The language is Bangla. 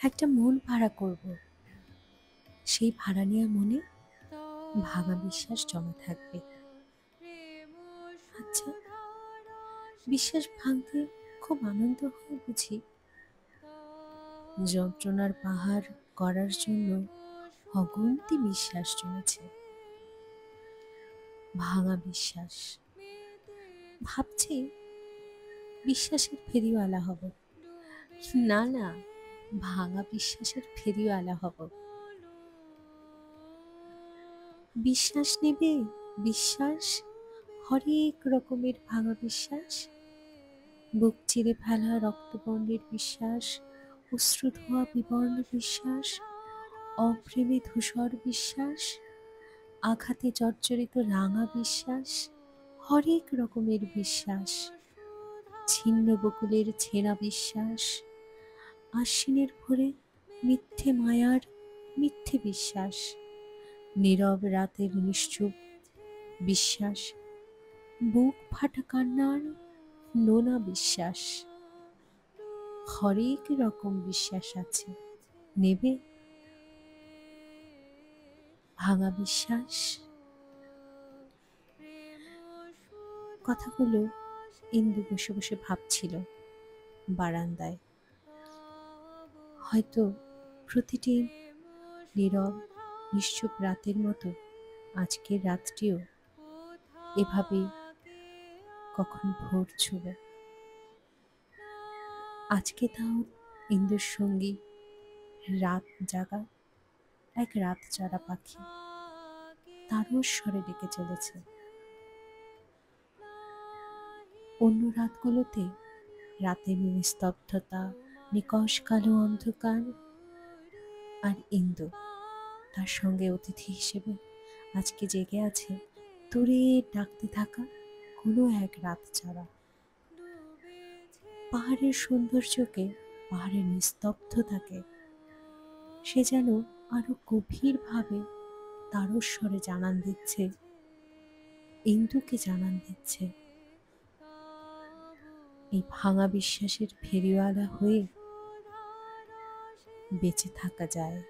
একটা মন ভাড়া করব। সেই ভাড়া নেওয়া মনে ভাঙা বিশ্বাস জমা থাকবে। আচ্ছা, বিশ্বাস ভাঙতে খুব আনন্দ হয় বুঝি? যন্ত্রণার পাহাড় করার জন্য অগুন্তি বিশ্বাস জমেছে। ভাঙা বিশ্বাস, ভাবছি বিশ্বাসের ফেরিওয়ালা হব। না না, ভাঙা বিশ্বাসের ফেরিওয়ালা হব। বিশ্বাস নেবে, বিশ্বাস, হরেক রকমের ভাঙা বিশ্বাস। বুক চিরে ফেলা রক্তবর্ণের বিশ্বাস, অশ্রু ধোয়া বিবর্ণ বিশ্বাস, অপ্রেমে ধূসর বিশ্বাস, আঘাতে জর্জরিত রাঙা বিশ্বাস, হরেক রকমের বিশ্বাস। ছিন্ন বকুলের ছেঁড়া বিশ্বাস, আশ্বিনের ভোরে মিথ্যে মায়ার মিথ্যে বিশ্বাস, নীরব রাতের নিশ্চুপ বিশ্বাস, বুক ফাটা কান্নার নোনা বিশ্বাস। হরেক রকম বিশ্বাস আছে, নেবে? ভাঙা বিশ্বাস। কথাগুলো ইন্দু বসে বসে ভাবছিল বারান্দায়। হয়তো প্রতিটি নীরব নিশ্চুপ রাতের মতো আজকের রাতটিও এভাবেই কখন ভোর ছুবে। আজকে তাও ইন্দুর সঙ্গী রাত জাগা এক রাত যারা পাখি তারও স্বরে ডেকে চলেছে। অন্য রাতগুলোতে রাতের নিস্তব্ধতা, নিকষ কালো অন্ধকার, আর ইন্দু তার সঙ্গে অতিথি হিসেবে আজকে জেগে আছে দূরে ডাকতে থাকা কোনো এক রাত ছাড়া। পাহাড়ের সৌন্দর্যকে, পাহাড়ের নিস্তব্ধতাকে সে যেন আরো গভীরভাবে তারস্বরে জানান দিচ্ছে, ইন্দুকে জানান দিচ্ছে এই ভাঙা বিশ্বাসের ফেরিওয়ালা হয়ে বেঁচে থাকা যায়।